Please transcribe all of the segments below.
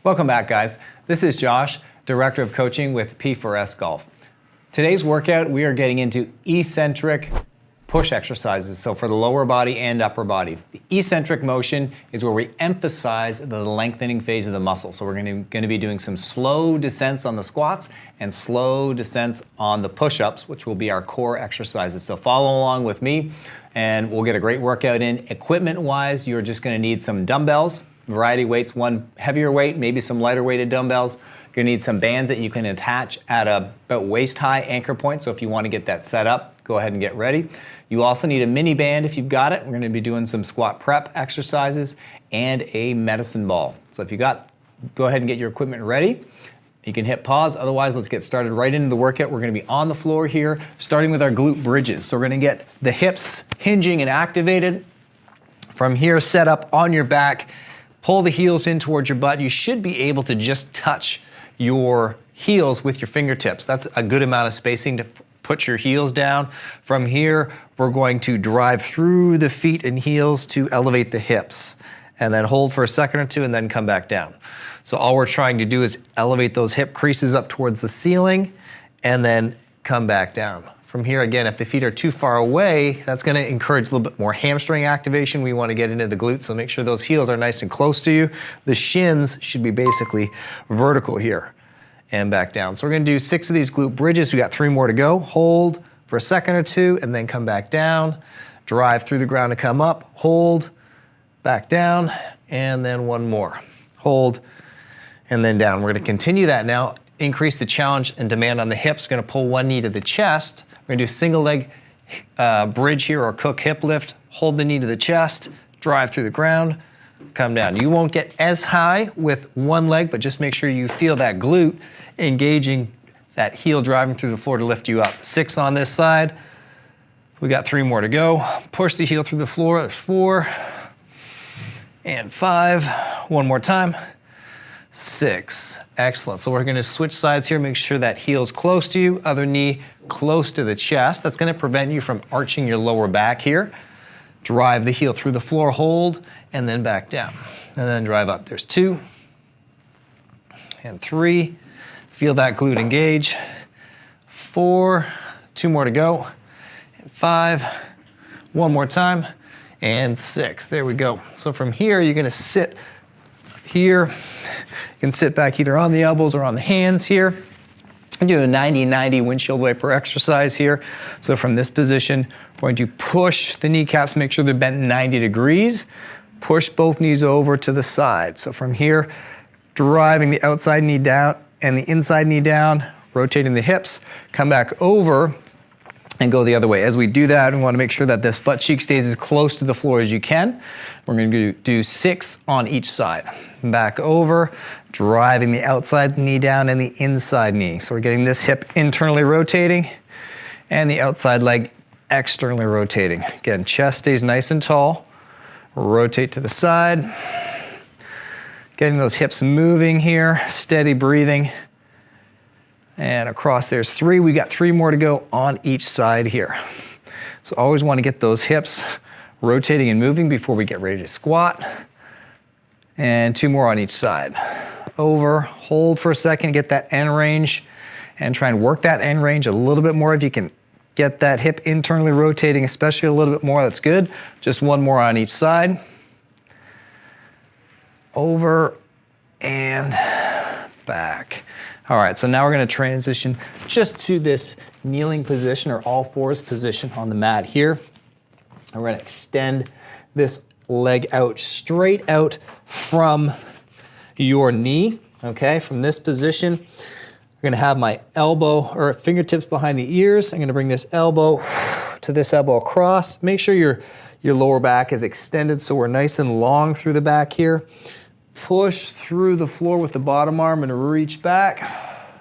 Welcome back, guys. This is Josh, Director of Coaching with P4S Golf. Today's workout, we are getting into eccentric push exercises, so for the lower body and upper body. The eccentric motion is where we emphasize the lengthening phase of the muscle. So we're going to be doing some slow descents on the squats and slow descents on the push-ups, which will be our core exercises. So follow along with me and we'll get a great workout in. Equipment-wise, you're just going to need some dumbbells, variety weights, one heavier weight, maybe some lighter weighted dumbbells. You're going to need some bands that you can attach at about waist-high anchor point. So if you want to get that set up, go ahead and get ready. You also need a mini band if you've got it. We're going to be doing some squat prep exercises and a medicine ball. So if you got, go ahead and get your equipment ready. You can hit pause. Otherwise, let's get started right into the workout. We're going to be on the floor here, starting with our glute bridges. So we're going to get the hips hinging and activated. From here, set up on your back. Pull the heels in towards your butt. You should be able to just touch your heels with your fingertips. That's a good amount of spacing to put your heels down. From here, we're going to drive through the feet and heels to elevate the hips, and then hold for a second or two and then come back down. So all we're trying to do is elevate those hip creases up towards the ceiling and then come back down. From here, again, if the feet are too far away, that's going to encourage a little bit more hamstring activation. We want to get into the glutes, so make sure those heels are nice and close to you. The shins should be basically vertical here and back down. So we're going to do 6 of these glute bridges. We got 3 more to go. Hold for a second or two and then come back down. Drive through the ground to come up. Hold, back down, and then 1 more. Hold, and then down. We're going to continue that now. Increase the challenge and demand on the hips. We're going to pull 1 knee to the chest. We're going to do single leg bridge here or cook hip lift. Hold the knee to the chest, drive through the ground, come down. You won't get as high with 1 leg, but just make sure you feel that glute engaging that heel driving through the floor to lift you up. 6 on this side. We got 3 more to go. Push the heel through the floor. There's 4 and 5. 1 more time. 6. Excellent. So we're going to switch sides here. Make sure that heel's close to you, other knee close to the chest. That's going to prevent you from arching your lower back here. Drive the heel through the floor, hold, and then back down. And then drive up. There's 2 and 3. Feel that glute engage. 4. 2 more to go. And 5. 1 more time. And 6. There we go. So from here, you're going to sit here. You can sit back either on the elbows or on the hands here. I'm doing a 90-90 windshield wiper exercise here. So from this position, we're going to push the kneecaps, make sure they're bent 90 degrees. Push both knees over to the side. So from here, driving the outside knee down and the inside knee down, rotating the hips, come back over and go the other way. As we do that, we want to make sure that this butt cheek stays as close to the floor as you can. We're going to do 6 on each side. Back over, driving the outside knee down and the inside knee. So we're getting this hip internally rotating and the outside leg externally rotating. Again, chest stays nice and tall. Rotate to the side. Getting those hips moving here, steady breathing. And across there's 3. We got 3 more to go on each side here. So always want to get those hips rotating and moving before we get ready to squat. And 2 more on each side. Over, hold for a second, get that end range, and try and work that end range a little bit more. If you can get that hip internally rotating, especially a little bit more, that's good. Just 1 more on each side. Over and back. All right, so now we're going to transition just to this kneeling position or all fours position on the mat here. And we're going to extend this leg out, straight out from your knee, okay? From this position, I'm going to have my elbow or fingertips behind the ears. I'm going to bring this elbow to this elbow across. Make sure your lower back is extended so we're nice and long through the back here. Push through the floor with the bottom arm and reach back.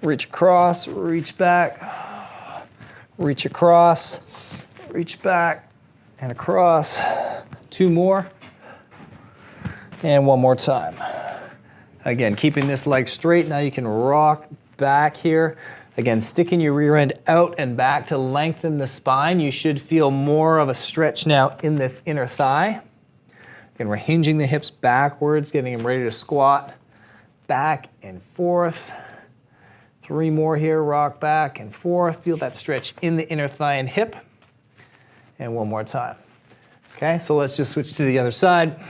Reach across, reach back, reach across, reach back and across. 2 more. And 1 more time. Again, keeping this leg straight. Now you can rock back here. Again, sticking your rear end out and back to lengthen the spine. You should feel more of a stretch now in this inner thigh. Again, we're hinging the hips backwards, getting them ready to squat. Back and forth. 3 more here, rock back and forth. Feel that stretch in the inner thigh and hip. And 1 more time. Okay, so let's just switch to the other side.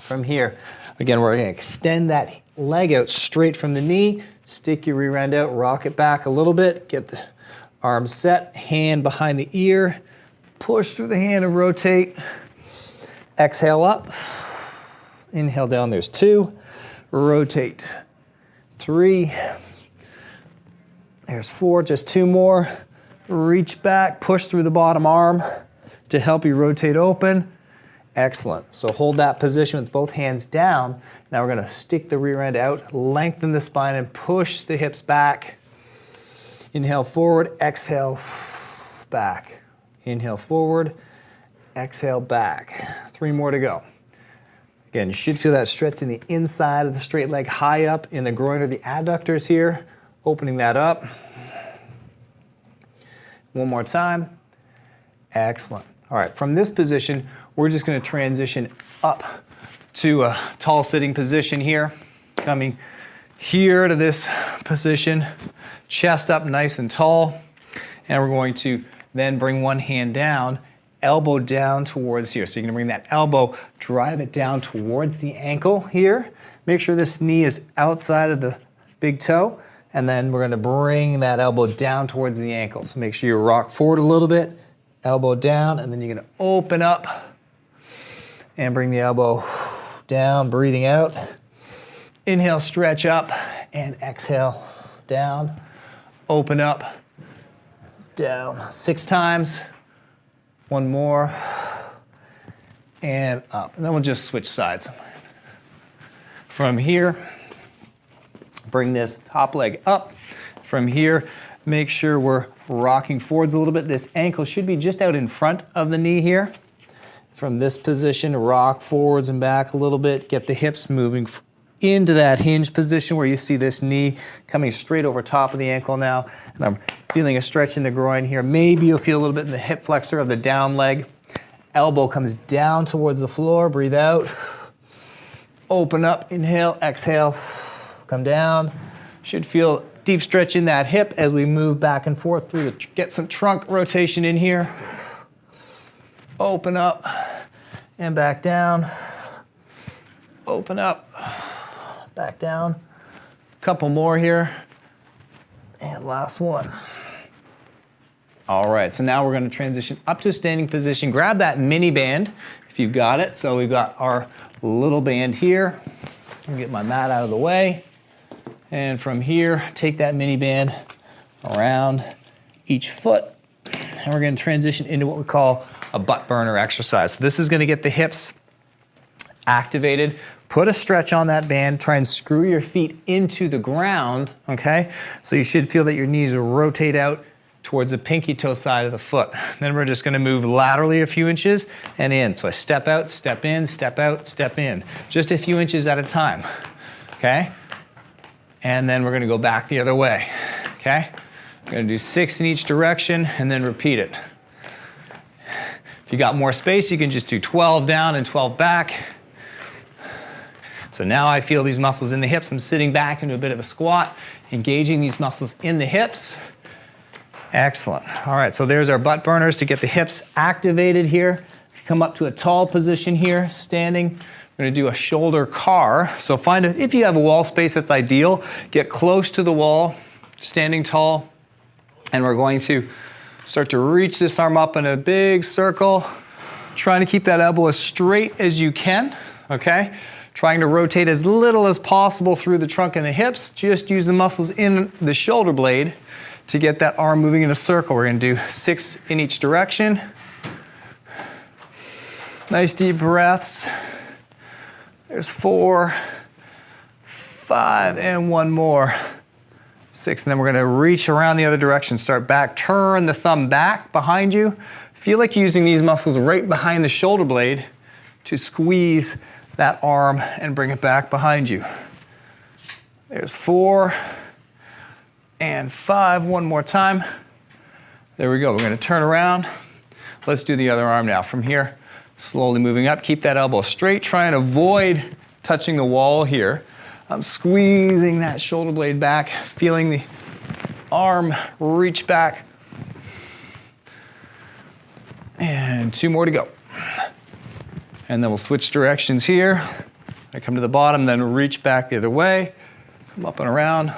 From here, again, we're gonna extend that leg out straight from the knee, stick your rear end out, rock it back a little bit, get the arm set, hand behind the ear, push through the hand and rotate. Exhale up, inhale down, there's 2, rotate, 3, there's 4, just 2 more. Reach back, push through the bottom arm to help you rotate open. Excellent. So hold that position with both hands down. Now we're gonna stick the rear end out, lengthen the spine and push the hips back. Inhale forward, exhale back. Inhale forward, exhale back. 3 more to go. Again, you should feel that stretch in the inside of the straight leg, high up in the groin or the adductors here, opening that up. 1 more time. Excellent. All right, from this position, we're just going to transition up to a tall sitting position here. Coming here to this position, chest up nice and tall. And we're going to then bring one hand down, elbow down towards here. So you're going to bring that elbow, drive it down towards the ankle here. Make sure this knee is outside of the big toe. And then we're going to bring that elbow down towards the ankle. So make sure you rock forward a little bit, elbow down, and then you're going to open up and bring the elbow down, breathing out. Inhale, stretch up, and exhale, down, open up, down. 6 times. 1 more, and up. And then we'll just switch sides. From here, bring this top leg up. From here, make sure we're rocking forwards a little bit. This ankle should be just out in front of the knee here. From this position, rock forwards and back a little bit. Get the hips moving into that hinge position where you see this knee coming straight over top of the ankle now. And I'm feeling a stretch in the groin here. Maybe you'll feel a little bit in the hip flexor of the down leg. Elbow comes down towards the floor. Breathe out. Open up, inhale, exhale, come down. Should feel deep stretch in that hip as we move back and forth through to get some trunk rotation in here. Open up and back down. Open up, back down. Couple more here. And last one. All right, so now we're gonna transition up to a standing position. Grab that mini band if you've got it. So we've got our little band here. I'll get my mat out of the way. And from here, take that mini band around each foot. And we're gonna transition into what we call a butt burner exercise. So this is gonna get the hips activated. Put a stretch on that band, try and screw your feet into the ground, okay? So you should feel that your knees rotate out towards the pinky toe side of the foot. Then we're just gonna move laterally a few inches and in. So I step out, step in, step out, step in. Just a few inches at a time, okay? And then we're gonna go back the other way, okay? We're gonna do 6 in each direction and then repeat it. If you got more space, you can just do 12 down and 12 back. So now I feel these muscles in the hips. I'm sitting back into a bit of a squat, engaging these muscles in the hips. Excellent. All right, so there's our butt burners to get the hips activated here. Come up to a tall position here, standing. We're gonna do a shoulder car. So if you have a wall space, that's ideal. Get close to the wall, standing tall. And we're going to start to reach this arm up in a big circle, trying to keep that elbow as straight as you can, okay? Trying to rotate as little as possible through the trunk and the hips. Just use the muscles in the shoulder blade to get that arm moving in a circle. We're gonna do 6 in each direction. Nice deep breaths. There's 4, 5, and 1 more. 6, and then we're gonna reach around the other direction. Start back, turn the thumb back behind you. Feel like you're using these muscles right behind the shoulder blade to squeeze that arm and bring it back behind you. There's 4 and 5, 1 more time. There we go, we're gonna turn around. Let's do the other arm now. From here, Slowly moving up, keep that elbow straight, try and avoid touching the wall here. I'm squeezing that shoulder blade back, feeling the arm reach back. And 2 more to go. And then we'll switch directions here. I come to the bottom, then reach back the other way, come up and around.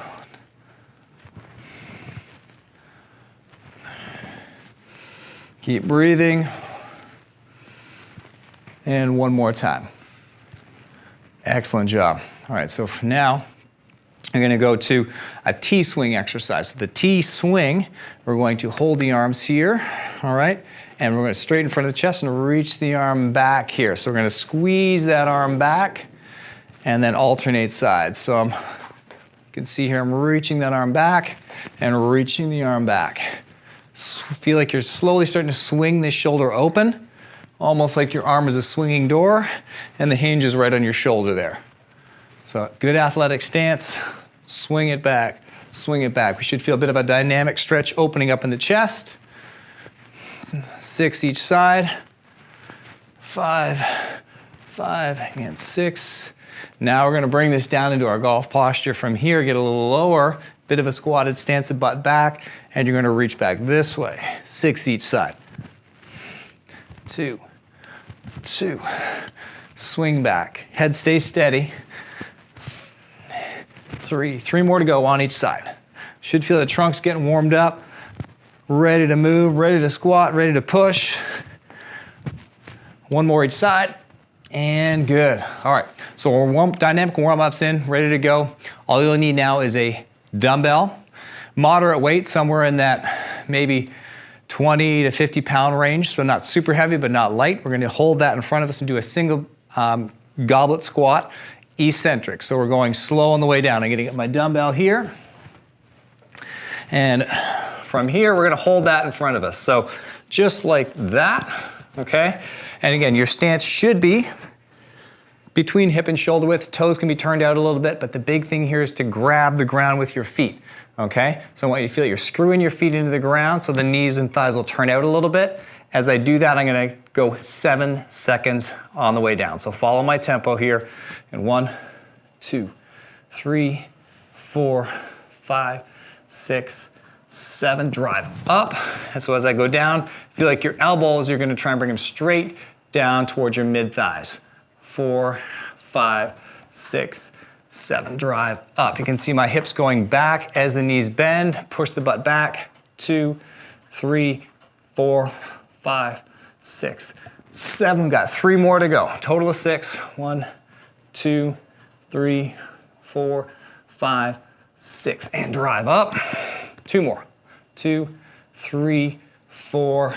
Keep breathing. And 1 more time. Excellent job. All right, so for now, I'm going to go to a T-swing exercise. So the T-swing, we're going to hold the arms here, all right? And we're going to straight in front of the chest and reach the arm back here. So we're going to squeeze that arm back and then alternate sides. So you can see here I'm reaching that arm back and reaching the arm back. Feel like you're slowly starting to swing this shoulder open, almost like your arm is a swinging door and the hinge is right on your shoulder there. So good athletic stance, swing it back, swing it back. We should feel a bit of a dynamic stretch opening up in the chest. 6 each side. 5, and 6. Now we're going to bring this down into our golf posture from here, get a little lower, bit of a squatted stance, of butt back, and you're going to reach back this way. 6 each side. 2, swing back, head stays steady. 3 more to go on each side. Should feel the trunks getting warmed up, ready to move, ready to squat, ready to push. 1 more each side, and good. All right, so our dynamic warm-ups in, ready to go. All you'll need now is a dumbbell, moderate weight, somewhere in that maybe 20 to 50 pound range, so not super heavy, but not light. We're gonna hold that in front of us and do a single goblet squat, eccentric. So we're going slow on the way down. I'm gonna get my dumbbell here. And from here, we're gonna hold that in front of us. So just like that, okay? And again, your stance should be between hip and shoulder width. Toes can be turned out a little bit, but the big thing here is to grab the ground with your feet, okay? So I want you to feel you're screwing your feet into the ground so the knees and thighs will turn out a little bit. As I do that, I'm gonna go 7 seconds on the way down. So follow my tempo here. And 1, 2, 3, 4, 5, 6, 7, drive up. And so as I go down, feel like your elbows, you're gonna try and bring them straight down towards your mid thighs. 4, 5, 6, 7, drive up. You can see my hips going back as the knees bend, push the butt back. 2, 3, 4, 5, 6, 7. Got 3 more to go. Total of 6. 1, 2, 3, 4, 5, 6. And drive up. 2 more. 2, 3, 4,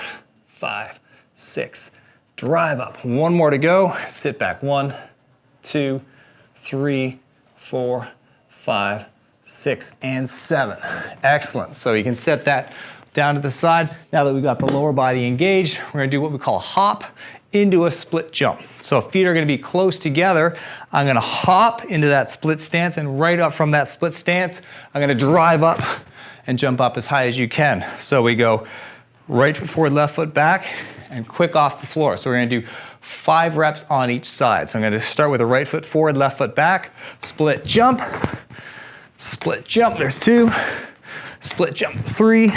5, 6. Drive up. 1 more to go. Sit back. 1, 2, 3, 4, 5, 6, and 7. Excellent. So you can set that down to the side. Now that we've got the lower body engaged, we're gonna do what we call a hop into a split jump. So feet are gonna be close together. I'm gonna hop into that split stance, and right up from that split stance, I'm gonna drive up and jump up as high as you can. So we go right foot forward, left foot back, and quick off the floor. So we're gonna do 5 reps on each side. So I'm gonna start with the right foot forward, left foot back, split jump, there's 2, split jump 3,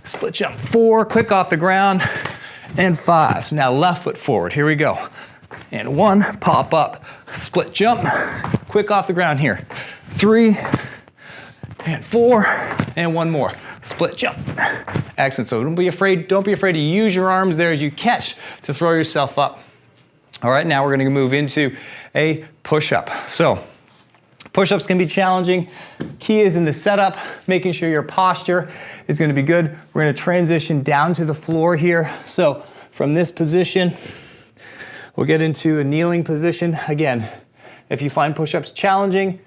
split jump 4, quick off the ground, and 5. So now left foot forward, here we go. And 1, pop up, split jump, quick off the ground here. 3, and 4, and 1 more. Split jump. Excellent. So don't be afraid to use your arms there as you catch to throw yourself up. All right, now we're gonna move into a push-up. So push-ups can be challenging. Key is in the setup, making sure your posture is gonna be good. We're gonna transition down to the floor here. So from this position, we'll get into a kneeling position. Again, if you find push-ups challenging,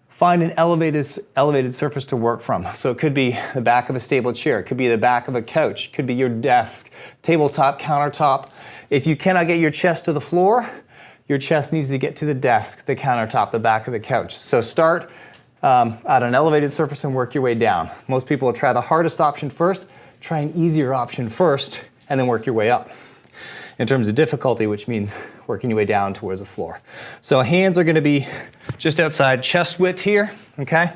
find an elevated surface to work from. So it could be the back of a stable chair, it could be the back of a couch, it could be your desk, tabletop, countertop. If you cannot get your chest to the floor, your chest needs to get to the desk, the countertop, the back of the couch. So start at an elevated surface and work your way down. Most people will try the hardest option first, try an easier option first, and then work your way up. in terms of difficulty, which means working your way down towards the floor. So hands are gonna be just outside chest width here, okay?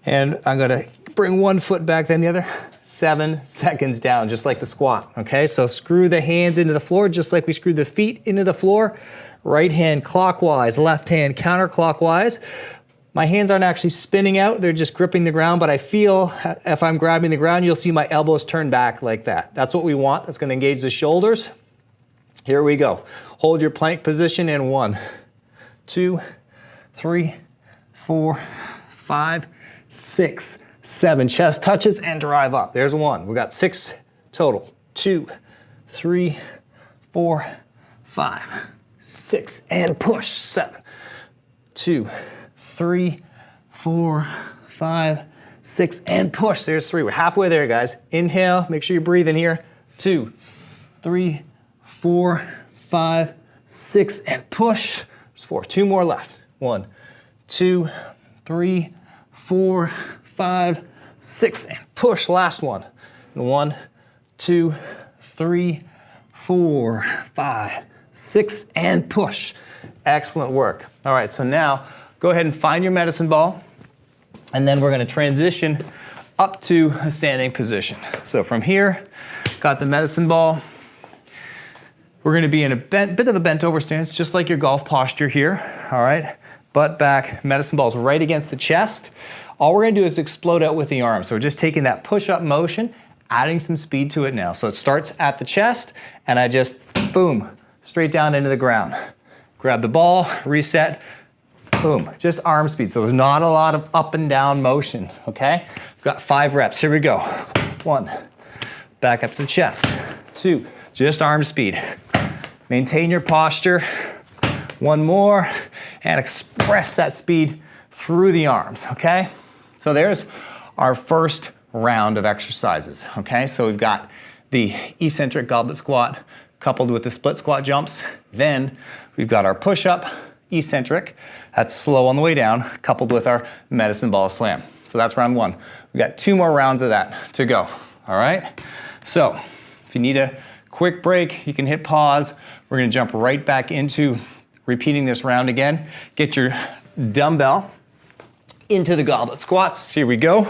And I'm gonna bring one foot back, then the other. 7 seconds down, just like the squat, okay? So screw the hands into the floor, just like we screwed the feet into the floor. Right hand clockwise, left hand counterclockwise. My hands aren't actually spinning out, they're just gripping the ground, but I feel if I'm grabbing the ground, you'll see my elbows turn back like that. That's what we want, that's gonna engage the shoulders. Here we go. Hold your plank position in 1, 2, 3, 4, 5, 6, 7. Chest touches and drive up. There's 1. We got 6 total. 2, 3, 4, 5, 6, and push. 7, 2, 3, 4, 5, 6, and push. There's 3. We're halfway there, guys. Inhale, make sure you breathe in here. 2, 3, 4, 5, 6, and push. There's 4. 2 more left. 1, 2, 3, 4, 5, 6, and push. Last one. 1, 2, 3, 4, 5, 6, and push. Excellent work. All right, so now go ahead and find your medicine ball, and then we're gonna transition up to a standing position. So from here, got the medicine ball. We're gonna be in a bit of a bent over stance, just like your golf posture here, all right? Butt back, medicine ball's right against the chest. All we're gonna do is explode out with the arms. So we're just taking that push-up motion, adding some speed to it now. So it starts at the chest, and I just, boom, straight down into the ground. Grab the ball, reset, boom, just arm speed. So there's not a lot of up and down motion, okay? We've got 5 reps, here we go. 1, back up to the chest. 2, just arm speed. Maintain your posture. 1 more, and express that speed through the arms, okay? So there's our first round of exercises, okay? So we've got the eccentric goblet squat coupled with the split squat jumps. Then we've got our push-up eccentric, that's slow on the way down, coupled with our medicine ball slam. So that's round 1. We've got 2 more rounds of that to go, all right? So if you need a quick break, you can hit pause. We're gonna jump right back into repeating this round again. Get your dumbbell into the goblet squats. Here we go.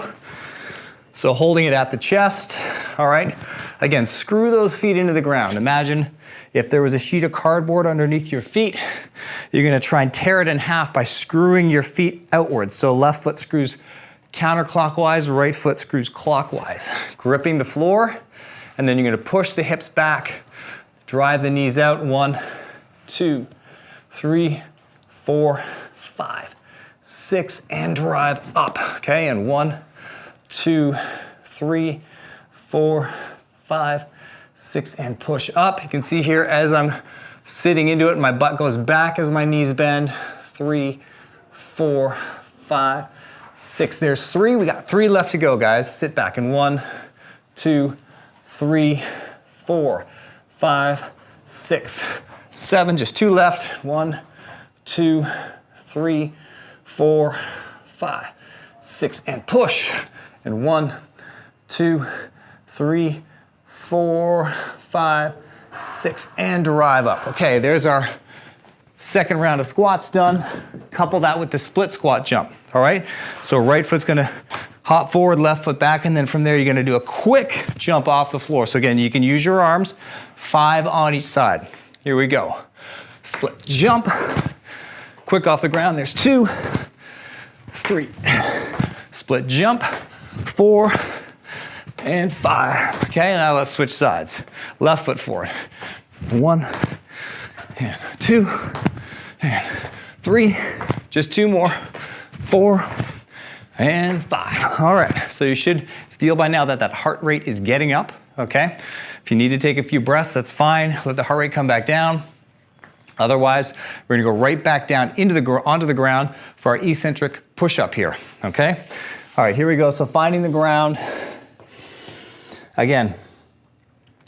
So holding it at the chest, all right? Again, screw those feet into the ground. Imagine if there was a sheet of cardboard underneath your feet, you're gonna try and tear it in half by screwing your feet outwards. So left foot screws counterclockwise, right foot screws clockwise. Gripping the floor, and then you're gonna push the hips back, drive the knees out. 1, 2, 3, 4, 5, 6, and drive up, okay? And 1, 2, 3, 4, 5, 6, and push up. You can see here as I'm sitting into it, my butt goes back as my knees bend. 3, 4, 5, 6. There's 3. We got 3 left to go, guys. Sit back. And 1, 2, 3, 4, 5, 6, 7. Just 2 left. 1, 2, 3, 4, 5, 6, and push. And 1, 2, 3, 4, 5, 6, and drive up. Okay, there's our second round of squats done. Couple that with the split squat jump, all right? So right foot's gonna hop forward, left foot back, and then from there you're gonna do a quick jump off the floor. So again, you can use your arms, 5 on each side. Here we go. Split jump, quick off the ground. There's 2, 3, split jump, 4, and 5. Okay, now let's switch sides. Left foot forward. 1, and 2, and 3. Just 2 more. 4, and 5. All right, so you should feel by now that that heart rate is getting up, okay? If you need to take a few breaths, that's fine. Let the heart rate come back down. Otherwise, we're gonna go right back down onto the ground for our eccentric push-up here, okay? All right, here we go. So finding the ground. Again,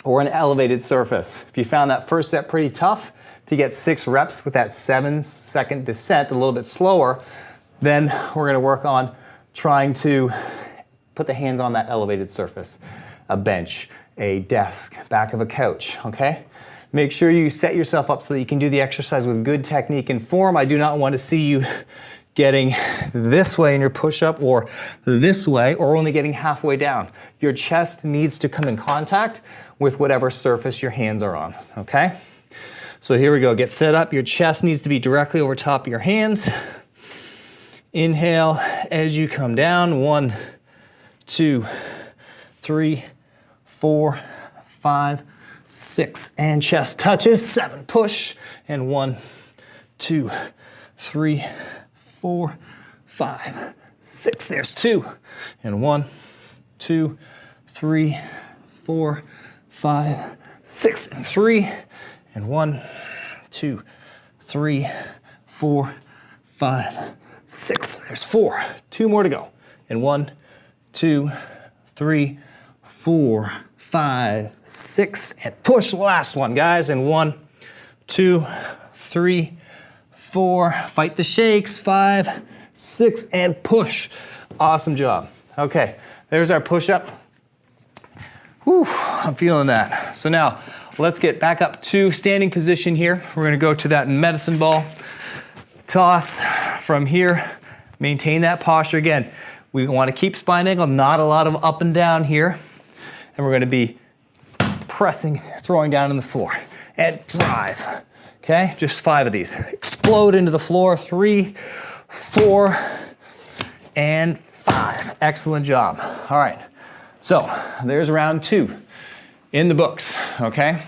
or an elevated surface. If you found that first set pretty tough to get 6 reps with that 7-second descent, a little bit slower, then we're gonna work on trying to put the hands on that elevated surface. A bench, a desk, back of a couch, okay? Make sure you set yourself up so that you can do the exercise with good technique and form. I do not want to see you getting this way in your push-up or this way or only getting halfway down. Your chest needs to come in contact with whatever surface your hands are on, okay? So here we go, get set up. Your chest needs to be directly over top of your hands. Inhale as you come down. 1, 2, 3, 4, 5, 6, and chest touches. 7, push, and 1, 2, 3, 4, 5, 6. There's 2, and 1, 2, 3, 4, 5, 6, and 3, and 1, 2, 3, 4, 5, 6. There's 4. 2 more to go. And 1, 2, 3, 4, 5, 6, and push. Last one, guys. And 1, 2, 3, 4. Fight the shakes. 5, 6, and push. Awesome job. Okay, there's our push-up. Whew, I'm feeling that. So now, let's get back up to standing position here. We're gonna go to that medicine ball toss from here. Maintain that posture. Again, we wanna keep spine angle, not a lot of up and down here. And we're gonna be pressing, throwing down on the floor. And drive, okay? Just 5 of these. Explode into the floor. 3, 4, and 5. Excellent job. All right, so there's round 2 in the books, okay?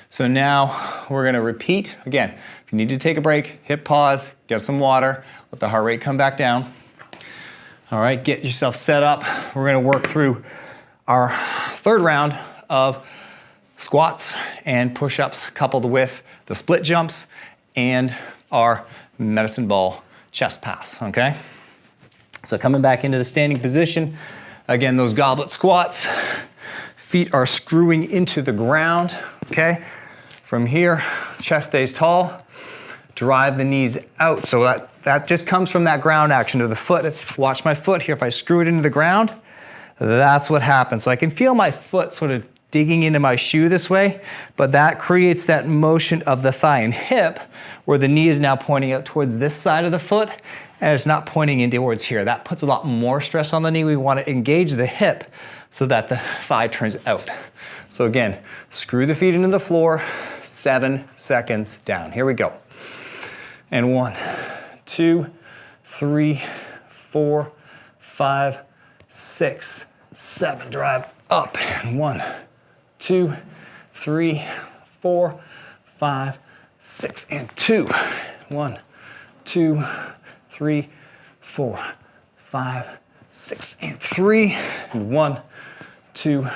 So now we're gonna repeat. Again, if you need to take a break, hit pause, get some water, let the heart rate come back down. All right, get yourself set up. We're gonna work through our 3rd round of squats and push-ups coupled with the split jumps and our medicine ball chest pass, okay? So coming back into the standing position, again, those goblet squats, feet are screwing into the ground, okay? From here, chest stays tall, drive the knees out. So that just comes from that ground action of the foot. Watch my foot here. If I screw it into the ground, that's what happens. So I can feel my foot sort of digging into my shoe this way, but that creates that motion of the thigh and hip where the knee is now pointing out towards this side of the foot and it's not pointing in towards here. That puts a lot more stress on the knee. We want to engage the hip so that the thigh turns out. So again, screw the feet into the floor, 7 seconds down. Here we go. And 1, 2, 3, 4, 5, 6, 7. Drive up. 1, 2, 3, 4, 5, 6, and 2. 1, 2, 3, 4, 5, 6, and 3. And 1, 2,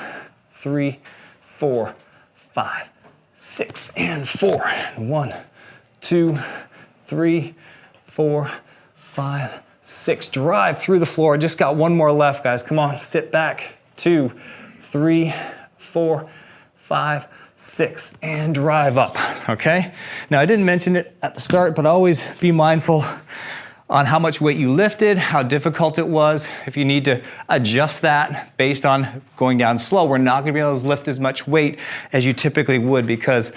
3, 4, 5, 6, and 4. And 1, 2, 3, 4, 5, 6. Drive through the floor. Just got 1 more left, guys. Come on, sit back. 2, 3, 4, 5, 6, and drive up, okay? Now, I didn't mention it at the start, but always be mindful on how much weight you lifted, how difficult it was. If you need to adjust that based on going down slow, we're not gonna be able to lift as much weight as you typically would because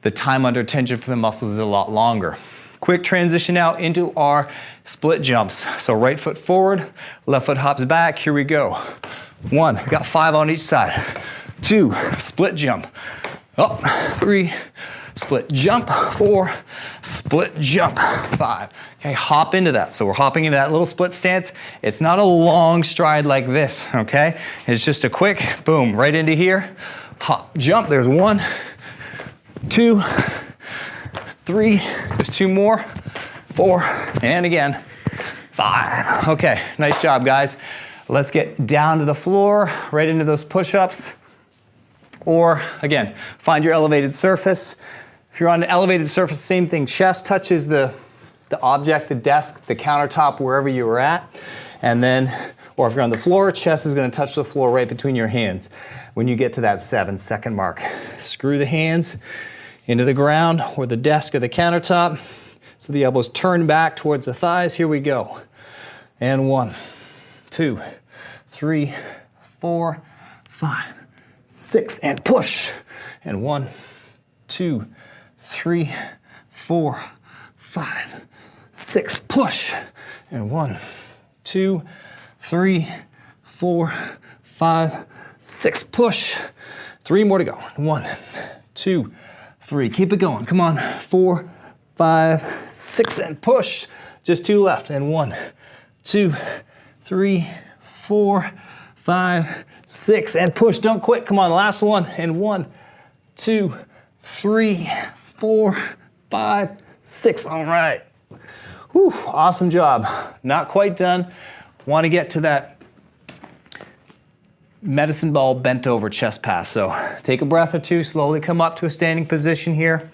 the time under tension for the muscles is a lot longer. Quick transition now into our split jumps. So right foot forward, left foot hops back. Here we go. 1, got 5 on each side. 2, split jump. Up, 3, split jump. 4, split jump. 5. Okay, hop into that. So we're hopping into that little split stance. It's not a long stride like this, okay? It's just a quick, boom, right into here. Hop, jump. There's 1, 2, 3, there's 2 more, 4, and again, 5. Okay, nice job, guys. Let's get down to the floor, right into those push-ups. Or, again, find your elevated surface. If you're on an elevated surface, same thing. Chest touches the object, the desk, the countertop, wherever you were at. And then, or if you're on the floor, chest is gonna touch the floor right between your hands when you get to that 7-second mark. Screw the hands into the ground or the desk or the countertop. So the elbows turn back towards the thighs. Here we go. And 1, 2, 3, 4, 5, 6, and push. And 1, 2, 3, 4, 5, 6. Push. And 1, 2, 3, 4, 5, 6. Push. 3 more to go. 1, 2, 3. Keep it going. Come on. 4, 5, 6, and push. Just 2 left. And 1, 2, 3, 4, 5, 6, and push. Don't quit. Come on. Last one. And 1, 2, 3, 4, 5, 6. All right. Whew, awesome job. Not quite done. Want to get to that medicine ball bent over chest pass. So take a breath or two, slowly come up to a standing position here.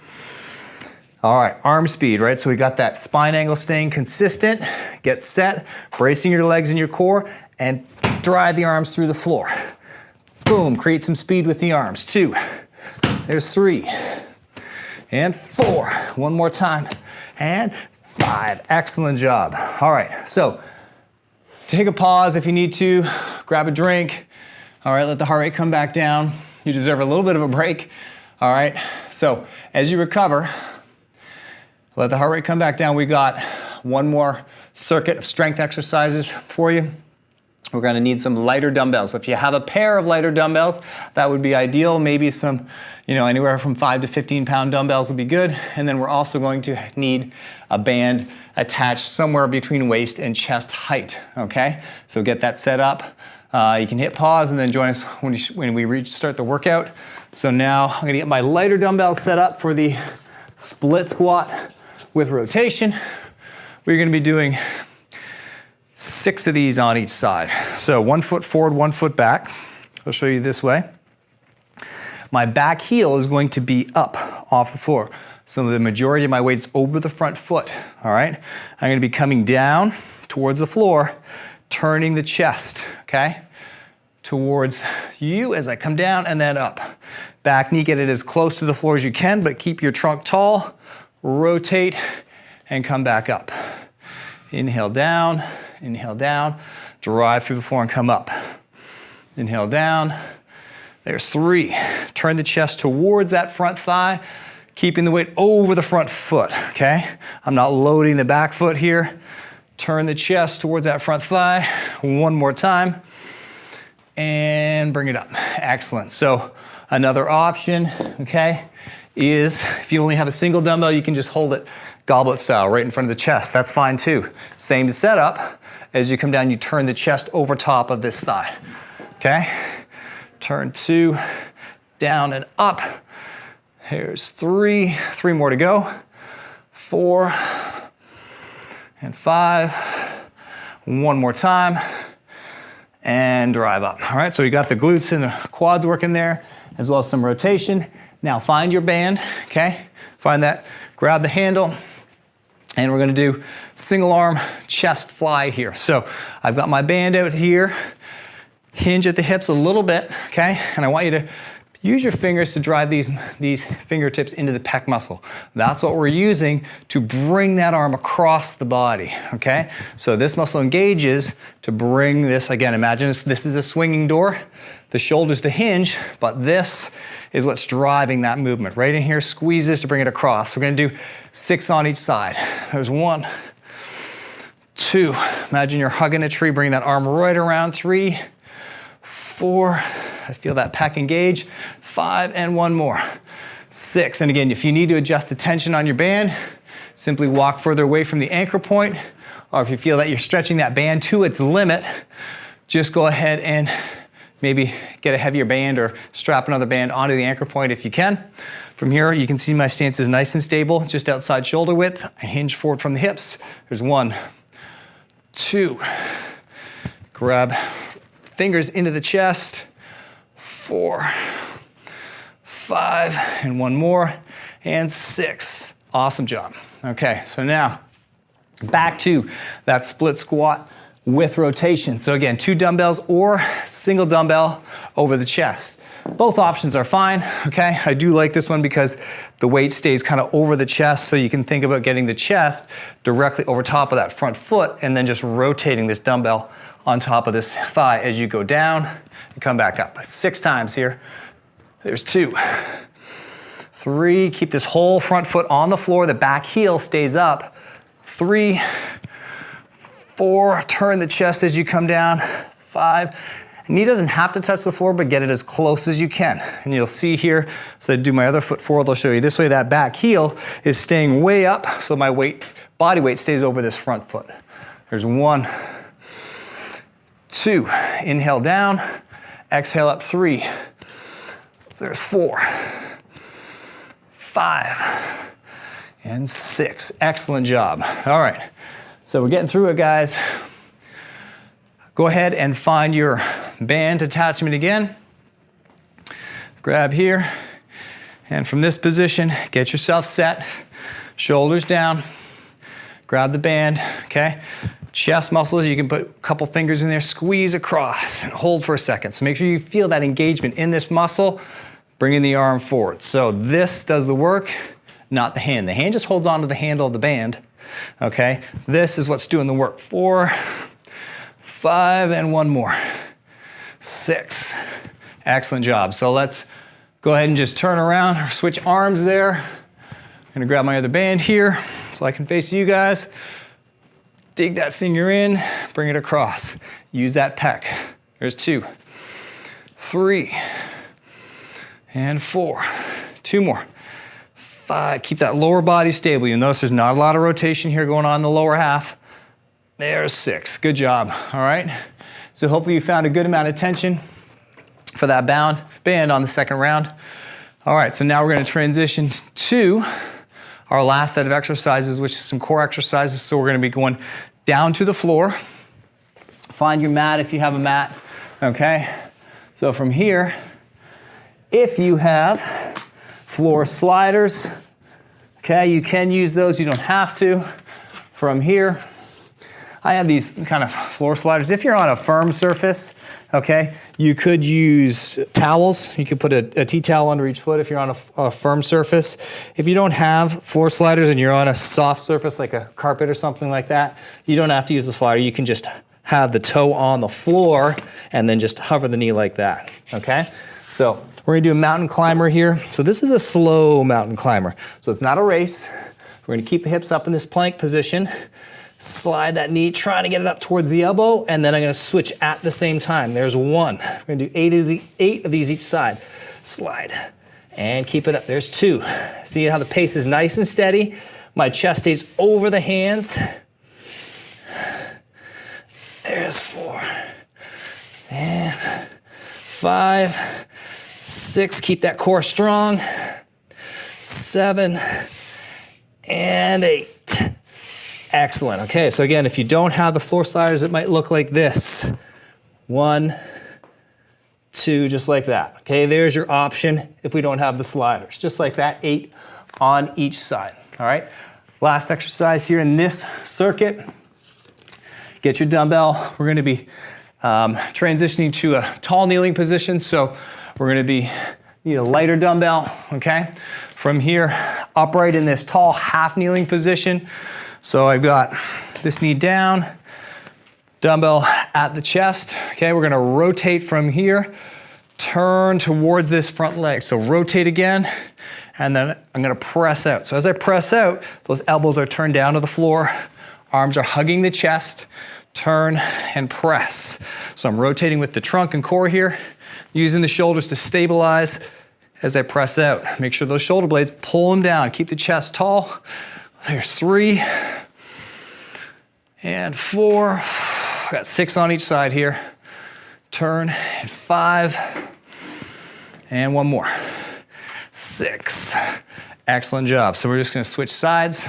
All right, arm speed, right? So we got that spine angle staying consistent. Get set, bracing your legs and your core, and drive the arms through the floor. Boom, create some speed with the arms. 2, there's 3, and 4. One more time, and 5. Excellent job. All right, so take a pause if you need to, grab a drink. All right, let the heart rate come back down. You deserve a little bit of a break. All right, so as you recover, let the heart rate come back down. We got one more circuit of strength exercises for you. We're gonna need some lighter dumbbells. So if you have a pair of lighter dumbbells, that would be ideal. Maybe some, anywhere from 5 to 15 pound dumbbells would be good. And then we're also going to need a band attached somewhere between waist and chest height, okay? So get that set up. You can hit pause and then join us when we start the workout. So now I'm gonna get my lighter dumbbells set up for the split squat with rotation. We're gonna be doing 6 of these on each side. So 1 foot forward, 1 foot back. I'll show you this way. My back heel is going to be up off the floor. So the majority of my weight is over the front foot, all right? I'm gonna be coming down towards the floor, turning the chest, okay? Towards you as I come down and then up. Back knee, get it as close to the floor as you can, but keep your trunk tall, rotate, and come back up. Inhale, down, drive through the floor and come up. Inhale, down, there's 3. Turn the chest towards that front thigh, keeping the weight over the front foot, okay? I'm not loading the back foot here. Turn the chest towards that front thigh. One more time. And bring it up. Excellent. So another option, okay, is if you only have a single dumbbell, you can just hold it goblet style right in front of the chest. That's fine too. Same setup. As you come down, you turn the chest over top of this thigh, okay? Turn 2, down and up. Here's 3. 3 more to go. 4 and 5. One more time. And drive up. All right, so you got the glutes and the quads working there, as well as some rotation. Now find your band, okay? Find that, grab the handle, and we're gonna do single arm chest fly here. So I've got my band out here, hinge at the hips a little bit, okay? And I want you to use your fingers to drive these fingertips into the pec muscle. That's what we're using to bring that arm across the body, okay? So this muscle engages to bring this, again, imagine this is a swinging door. The shoulder's the hinge, but this is what's driving that movement. Right in here, squeezes to bring it across. We're gonna do 6 on each side. There's 1, 2, imagine you're hugging a tree, bring that arm right around. 3, 4, I feel that pec engage. 5, and 1 more. 6, and again, if you need to adjust the tension on your band, simply walk further away from the anchor point, or if you feel that you're stretching that band to its limit, just go ahead and maybe get a heavier band or strap another band onto the anchor point if you can. From here, you can see my stance is nice and stable, just outside shoulder width. I hinge forward from the hips. There's 1, 2, grab fingers into the chest. 4, 5, and 1 more, and 6. Awesome job. Okay, so now back to that split squat with rotation. So again, 2 dumbbells or single dumbbell over the chest. Both options are fine, okay? I do like this one because the weight stays kind of over the chest, so you can think about getting the chest directly over top of that front foot and then just rotating this dumbbell on top of this thigh as you go down and come back up. 6 times here. There's 2, 3, keep this whole front foot on the floor, the back heel stays up. 3, 4, turn the chest as you come down. 5, knee doesn't have to touch the floor, but get it as close as you can. And you'll see here, so I do my other foot forward, I'll show you this way, that back heel is staying way up, so my body weight stays over this front foot. There's 1, 2, inhale down, exhale up 3, there's 4, 5, and 6. Excellent job. All right, so we're getting through it, guys. Go ahead and find your band attachment again. Grab here, and from this position, get yourself set, shoulders down, grab the band, okay? Chest muscles, you can put a couple fingers in there, squeeze across, and hold for a second. So make sure you feel that engagement in this muscle, bringing the arm forward. So this does the work, not the hand. The hand just holds onto the handle of the band, okay? This is what's doing the work. 4, 5, and 1 more. 6. Excellent job. So let's go ahead and just turn around or switch arms there. I'm gonna grab my other band here so I can face you guys. Dig that finger in, bring it across. Use that pec. There's 2, 3, and 4. 2 more. 5. Keep that lower body stable. You'll notice there's not a lot of rotation here going on in the lower half. There's 6. Good job. All right. So hopefully you found a good amount of tension for that band on the second round. All right. So now we're going to transition to our last set of exercises, which is some core exercises. So we're going to be going down to the floor. Find your mat if you have a mat. Okay. So from here, if you have floor sliders, okay, you can use those. You don't have to. From here, I have these kind of floor sliders. If you're on a firm surface, okay, you could use towels. You could put a tea towel under each foot if you're on a firm surface. If you don't have floor sliders and you're on a soft surface like a carpet or something like that, you don't have to use the slider. You can just have the toe on the floor and then just hover the knee like that, okay? So we're gonna do a mountain climber here. So this is a slow mountain climber. So it's not a race. We're gonna keep the hips up in this plank position. Slide that knee, trying to get it up towards the elbow, and then I'm gonna switch at the same time. There's 1. We're gonna do 8 of these each side. Slide, and keep it up. There's 2. See how the pace is nice and steady? My chest stays over the hands. There's 4, and 5, 6, keep that core strong. 7, and 8. Excellent. Okay, so again, if you don't have the floor sliders, it might look like this. 1, 2, just like that. Okay, there's your option if we don't have the sliders. Just like that, 8 on each side. All right, last exercise here in this circuit. Get your dumbbell. We're gonna be transitioning to a tall kneeling position. So we're gonna need a lighter dumbbell, okay? From here, upright in this tall half kneeling position. So I've got this knee down, dumbbell at the chest. Okay, we're gonna rotate from here, turn towards this front leg. So rotate again, and then I'm gonna press out. So as I press out, those elbows are turned down to the floor, arms are hugging the chest, turn and press. So I'm rotating with the trunk and core here, using the shoulders to stabilize as I press out. Make sure those shoulder blades, pull them down, keep the chest tall. There's 3 and 4. Got 6 on each side here. Turn, and 5 and 1 more. 6. Excellent job. So we're just going to switch sides,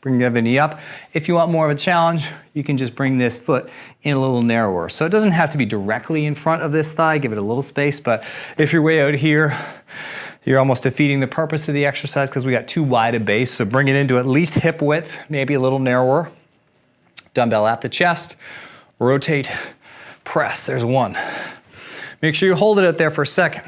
bring the other knee up. If you want more of a challenge, you can just bring this foot in a little narrower. So it doesn't have to be directly in front of this thigh, give it a little space, but if you're way out here, you're almost defeating the purpose of the exercise because we got too wide a base. So bring it into at least hip width, maybe a little narrower. Dumbbell at the chest, rotate, press. There's 1. Make sure you hold it out there for a second.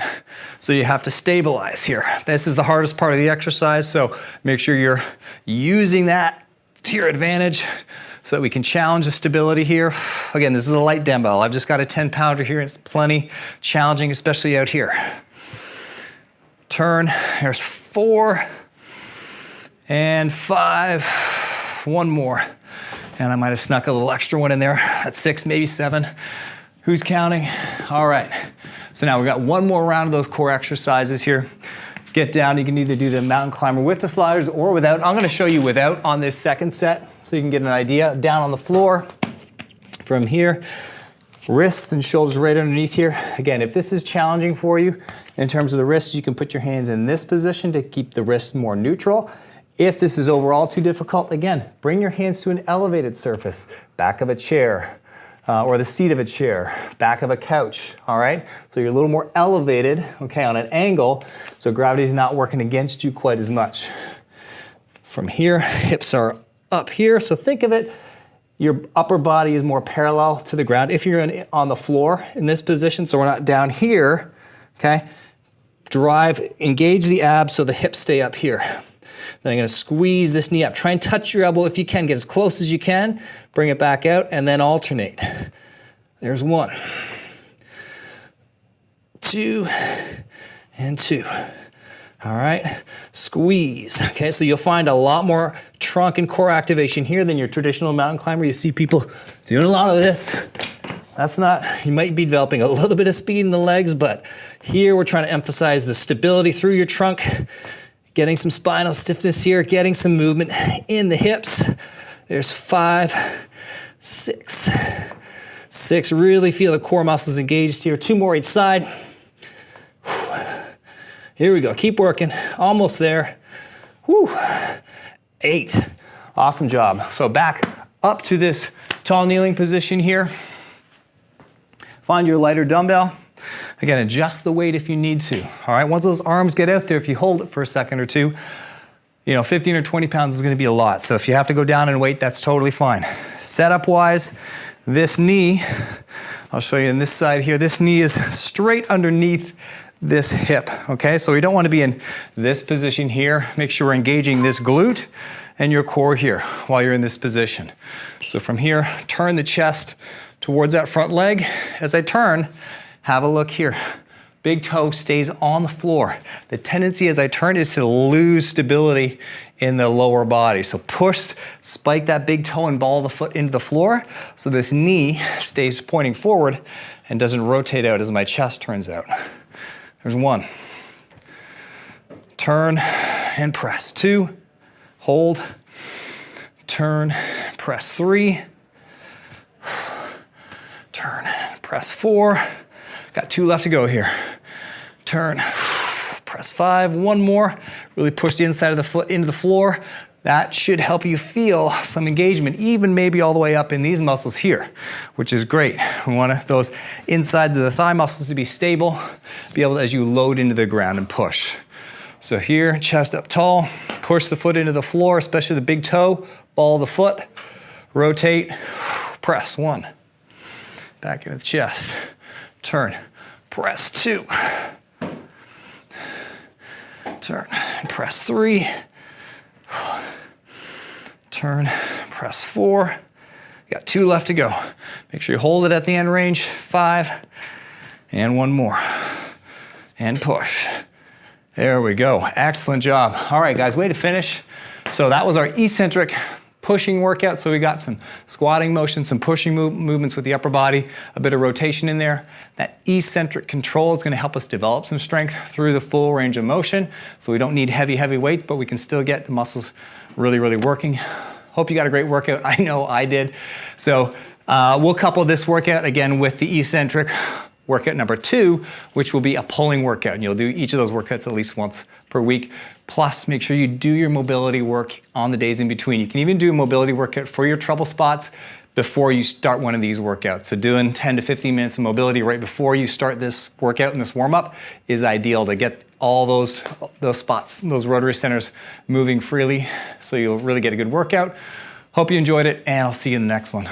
So you have to stabilize here. This is the hardest part of the exercise, so make sure you're using that to your advantage so that we can challenge the stability here. Again, this is a light dumbbell. I've just got a 10-pounder here, and it's plenty challenging, especially out here. Turn, there's 4 and 5. One more. And I might have snuck a little extra one in there at 6, maybe 7. Who's counting? All right. So now we've got one more round of those core exercises here. Get down. You can either do the mountain climber with the sliders or without. I'm going to show you without on this second set so you can get an idea. Down on the floor from here. Wrists and shoulders right underneath here. Again, if this is challenging for you in terms of the wrists, you can put your hands in this position to keep the wrists more neutral. If this is overall too difficult, again, bring your hands to an elevated surface, back of a chair, or the seat of a chair, back of a couch, all right? So you're a little more elevated, okay, on an angle, so gravity's not working against you quite as much. From here, hips are up here, so think of it, your upper body is more parallel to the ground. If you're on the floor in this position, so we're not down here, okay? Engage the abs so the hips stay up here. Then I'm going to squeeze this knee up. Try and touch your elbow if you can. Get as close as you can. Bring it back out and then alternate. There's 1, 2, and 2. All right, squeeze. Okay, so you'll find a lot more trunk and core activation here than your traditional mountain climber. You see people doing a lot of this. That's not, you might be developing a little bit of speed in the legs, but here we're trying to emphasize the stability through your trunk, getting some spinal stiffness here, getting some movement in the hips. There's 5, 6. 6, really feel the core muscles engaged here. 2 more each side. Here we go, keep working, almost there. 8, awesome job. So back up to this tall kneeling position here. Find your lighter dumbbell. Again, adjust the weight if you need to. All right, once those arms get out there, if you hold it for a second or two, 15 or 20 pounds is gonna be a lot. So if you have to go down in weight, that's totally fine. Setup-wise, this knee, I'll show you on this side here, this knee is straight underneath this hip, okay? So we don't wanna be in this position here. Make sure we're engaging this glute and your core here while you're in this position. So from here, turn the chest towards that front leg. As I turn, have a look here. Big toe stays on the floor. The tendency as I turn is to lose stability in the lower body. So push, spike that big toe and ball the foot into the floor so this knee stays pointing forward and doesn't rotate out as my chest turns out. There's 1. Turn and press. 2, hold, turn, press. 3, turn, press. 4, got 2 left to go here. Turn, press 5, 1 more. Really push the inside of the foot into the floor. That should help you feel some engagement, even maybe all the way up in these muscles here, which is great. We want those insides of the thigh muscles to be stable, be able to, as you load into the ground and push. So here, chest up tall, push the foot into the floor, especially the big toe, ball the foot, rotate, press. 1, back into the chest, turn, press. 2, turn, press. 3, turn, press. 4, got 2 left to go. Make sure you hold it at the end range. 5, and 1 more, and push. There we go, excellent job. All right guys, way to finish. So that was our eccentric pushing workout. So we got some squatting motion, some pushing movements with the upper body, a bit of rotation in there. That eccentric control is gonna help us develop some strength through the full range of motion. So we don't need heavy weights, but we can still get the muscles really working. Hope you got a great workout. I know I did. So we'll couple this workout again with the eccentric workout number 2, which will be a pulling workout. And you'll do each of those workouts at least once per week. Plus, make sure you do your mobility work on the days in between. You can even do a mobility workout for your trouble spots before you start one of these workouts. So doing 10 to 15 minutes of mobility right before you start this workout and this warm-up is ideal to get all those spots, those rotary centers moving freely so you'll really get a good workout. Hope you enjoyed it, and I'll see you in the next one.